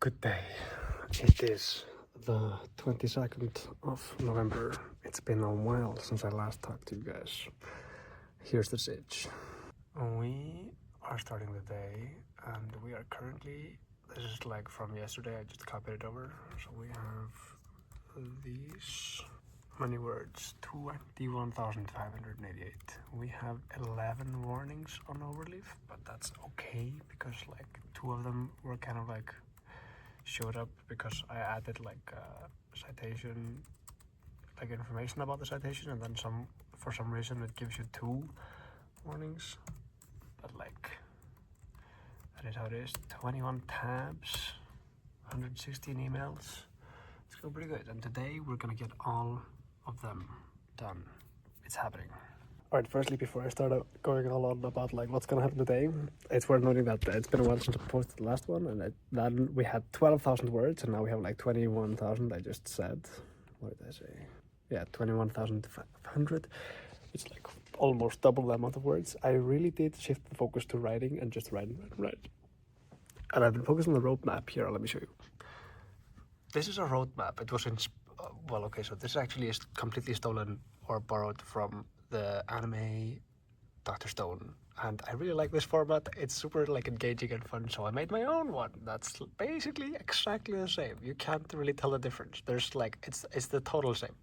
Good day. It is the 22nd of November. It's been a while since I last talked to you guys. Here's the sitch. We are starting the day and we are currently, this is like from yesterday, I just copied it over. So we have these many words, 21,588. We have 11 warnings on overleaf, but that's okay because like 2 of them were kind of like showed up because I added like citation, like information about the citation, and then for some reason it gives you 2 warnings, but like that is how it is. 21 tabs, 116 emails. It's going pretty good, and today we're gonna get all of them done. It's happening. Alright, firstly, before I start going all on about like what's gonna happen today, it's worth noting that it's been a while since I posted the last one, and then we had 12,000 words, and now we have like 21,000. I just said, what did I say? Yeah, 21,500. It's like almost double the amount of words. I really did shift the focus to writing and just write. And I've been focused on the roadmap here. Let me show you. This is a roadmap. It was well, okay, so this actually is completely stolen or borrowed from the anime Dr. Stone, and I really like this format. It's super like engaging and fun, so I made my own one that's basically exactly the same. You can't really tell the difference. There's like it's the total same.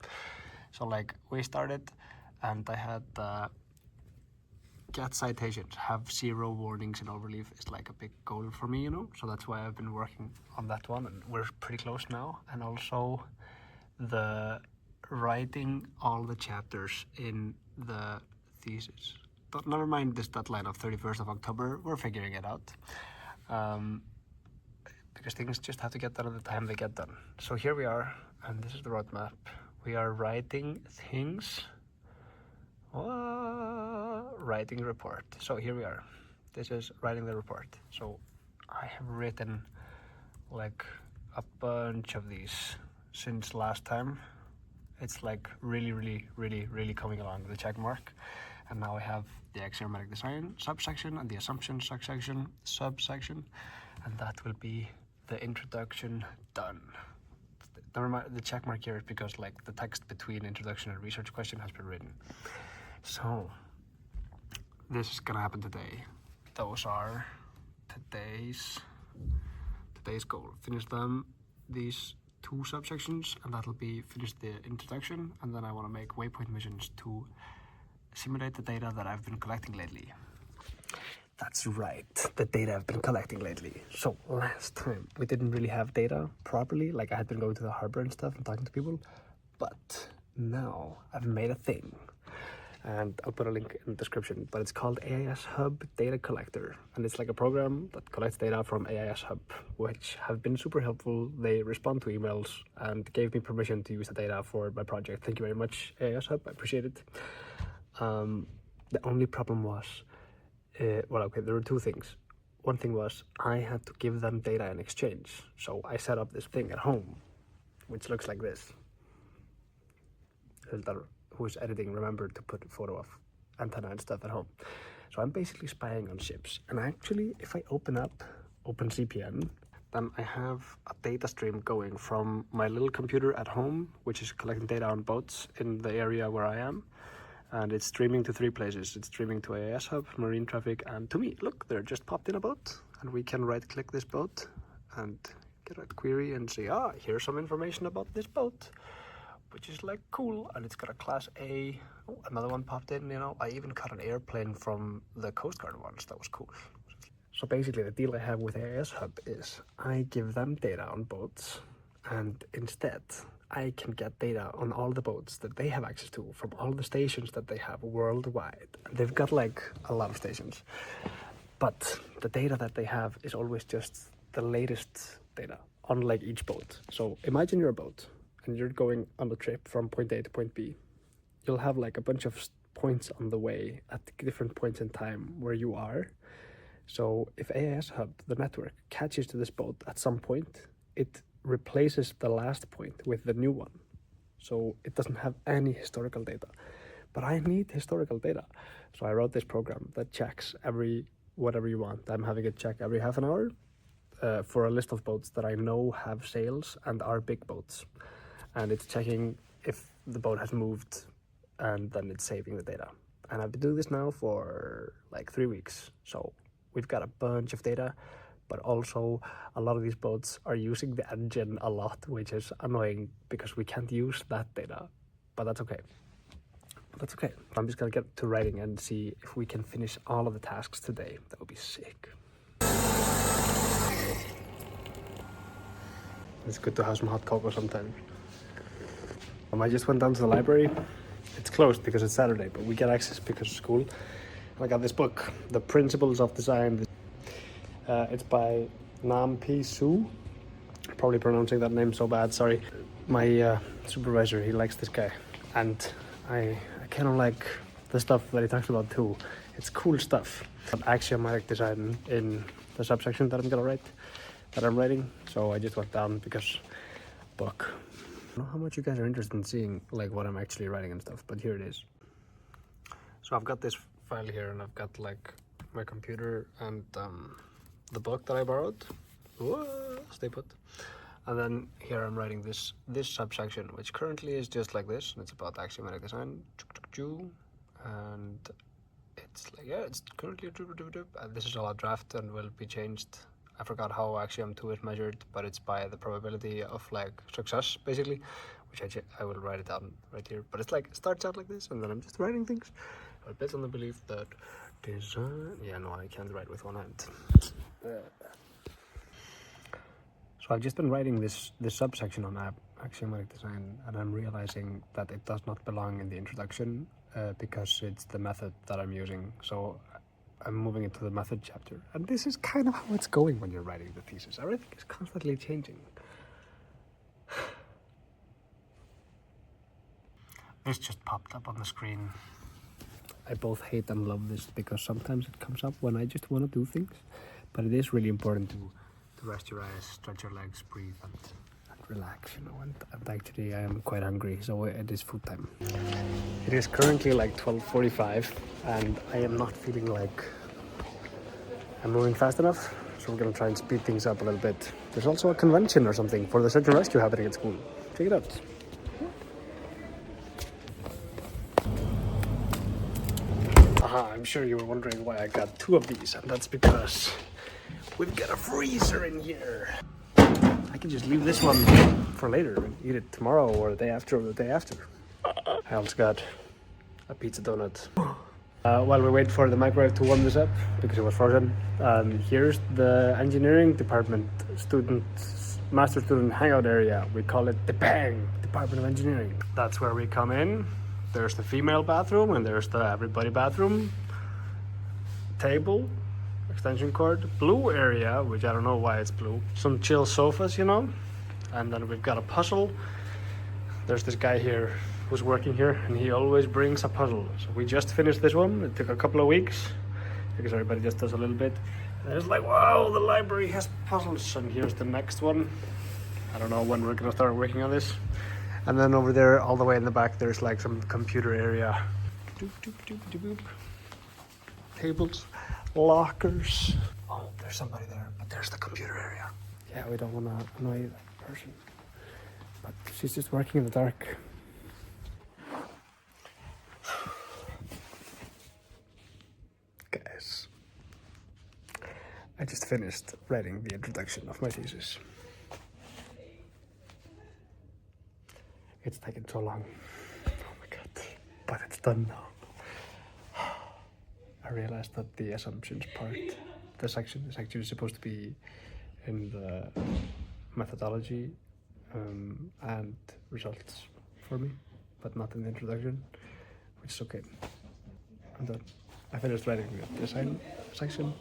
So like we started and I had get citations, have 0 warnings in overleaf is like a big goal for me, you know, so that's why I've been working on that one, and we're pretty close now. And also the writing all the chapters in the thesis. But never mind this deadline of 31st of October, we're figuring it out. Because things just have to get done at the time they get done. So here we are, and this is the roadmap. We are writing things. Writing report. So here we are. This is writing the report. So I have written like a bunch of these since last time. It's like really coming along, the check mark. And now I have the axiomatic design subsection and the assumption subsection, and that will be the introduction done. Never mind, the check mark here is because like the text between introduction and research question has been written. So this is gonna happen today. Those are today's goal. Finish these 2 subsections, and that'll be finish the introduction, and then I want to make waypoint missions to simulate the data that I've been collecting lately. That's right, the data I've been collecting lately. So last time we didn't really have data properly, like I had been going to the harbor and stuff and talking to people, but now I've made a thing. And I'll put a link in the description, but it's called AISHub Data Collector, and it's like a program that collects data from AISHub, which have been super helpful. They respond to emails and gave me permission to use the data for my project. Thank you very much, AISHub, I appreciate it. The only problem was, well, okay, there were 2 things. One thing was I had to give them data in exchange, so I set up this thing at home, which looks like this. Huldar, who's editing, remembered to put a photo of antenna and stuff at home. So I'm basically spying on ships. And actually, if I open up OpenCPN, then I have a data stream going from my little computer at home, which is collecting data on boats in the area where I am. And it's streaming to 3 places. It's streaming to AISHub, marine traffic, and to me. Look, there just popped in a boat. And we can right-click this boat and get a query and say, here's some information about this boat, which is like cool, and it's got a class A. Oh, another one popped in, you know. I even caught an airplane from the Coast Guard once. That was cool. So basically the deal I have with AISHub is I give them data on boats, and instead I can get data on all the boats that they have access to from all the stations that they have worldwide. And they've got like a lot of stations, but the data that they have is always just the latest data on like each boat. So imagine you're a boat and you're going on a trip from point A to point B. You'll have like a bunch of points on the way at different points in time where you are. So if AISHub, the network, catches to this boat at some point, it replaces the last point with the new one. So it doesn't have any historical data. But I need historical data. So I wrote this program that checks whatever you want. I'm having it check every half an hour. for a list of boats that I know have sails and are big boats, and it's checking if the boat has moved, and then it's saving the data. And I've been doing this now for like 3 weeks, so we've got a bunch of data, but also a lot of these boats are using the engine a lot, which is annoying because we can't use that data, but that's okay. That's okay. I'm just gonna get to writing and see if we can finish all of the tasks today. That would be sick. It's good to have some hot cocoa sometimes. I just went down to the library. It's closed because it's Saturday, but we get access because of school. And I got this book, The Principles of Design. It's by Nam P. Su. Probably pronouncing that name so bad, sorry. My supervisor, he likes this guy. And I kind of like the stuff that he talks about too. It's cool stuff. Axiomatic design in the subsection that I'm writing. So I just went down because book. I don't know how much you guys are interested in seeing like what I'm actually writing and stuff, but here it is. So I've got this file here, and I've got like my computer and the book that I borrowed. Whoa, stay put. And then here I'm writing this subsection, which currently is just like this, and it's about axiomatic design. And it's like, yeah, it's currently this is all a draft and will be changed. I forgot how axiom 2 is measured, but it's by the probability of like success, basically, which I will write it down right here. But it's like, it starts out like this, and then I'm just writing things. I built on the belief that design, yeah, no, I can't write with one hand. So I've just been writing this subsection on axiomatic design, and I'm realizing that it does not belong in the introduction because it's the method that I'm using. So I'm moving into the method chapter, and this is kind of how it's going when you're writing the thesis. Everything is constantly changing. This just popped up on the screen. I both hate and love this because sometimes it comes up when I just want to do things, but it is really important to rest your eyes, stretch your legs, breathe, and relax, you know. And actually I am quite hungry, so it is food time. It is currently like 12:45, and I am not feeling like I'm moving fast enough, so we're gonna try and speed things up a little bit. There's also a convention or something for the search and rescue happening at school. Check it out. Aha, I'm sure you were wondering why I got 2 of these, and that's because we've got a freezer in here. I can just leave this one for later and eat it tomorrow or the day after or the day after. I also got a pizza donut. While we wait for the microwave to warm this up because it was frozen, here's the engineering department master student hangout area. We call it the BANG, Department of Engineering. That's where we come in. There's the female bathroom, and there's the everybody bathroom. Table, extension cord, blue area, which I don't know why it's blue. Some chill sofas, you know. And then we've got a puzzle. There's this guy here who's working here, and he always brings a puzzle. So we just finished this one. It took a couple of weeks because everybody just does a little bit. And it's like, wow, the library has puzzles. And here's the next one. I don't know when we're gonna start working on this. And then over there, all the way in the back, there's like some computer area. Doop, doop, doop, doop, doop. Tables, lockers. Oh, there's somebody there, but there's the computer area. Yeah, we don't want to annoy that person. But she's just working in the dark. Guys, I just finished writing the introduction of my thesis. It's taken so long. Oh my god. But it's done now. I realized that the assumptions part, the section, is actually supposed to be in the methodology and results for me, but not in the introduction, which is okay. I'm done. I finished writing the design section,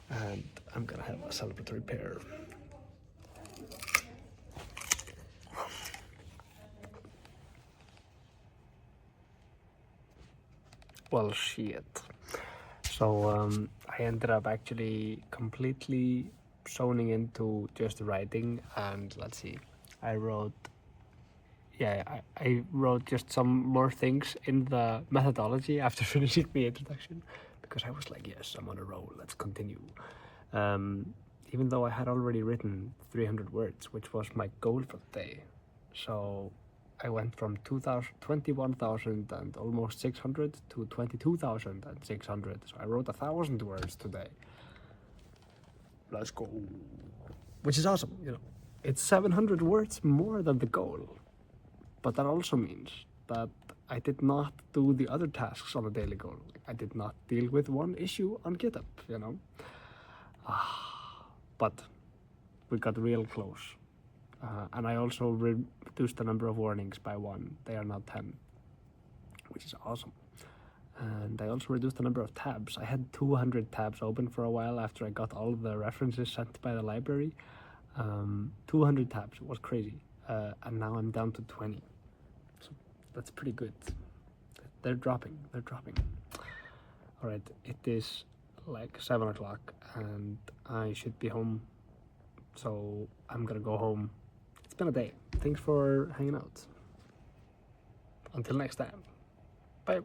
and I'm gonna have a celebratory pair. Well, shit. So I ended up actually completely zoning into just writing, and let's see, I wrote just some more things in the methodology after finishing the introduction, because I was like, yes, I'm on a roll, let's continue. even though I had already written 300 words, which was my goal for the day. So I went from 21,000 and almost 600 to 22,600. So I wrote 1,000 words today. Let's go. Which is awesome, you know. It's 700 words more than the goal. But that also means that I did not do the other tasks on the daily goal. I did not deal with one issue on GitHub, you know. But we got real close. And I also reduced the number of warnings by 1. They are now 10, which is awesome. And I also reduced the number of tabs. I had 200 tabs open for a while after I got all of the references sent by the library. 200 tabs, it was crazy. And now I'm down to 20. So that's pretty good. They're dropping. All right, it is like 7 o'clock and I should be home. So I'm gonna go home. It's been a day. Thanks for hanging out. Until next time. Bye.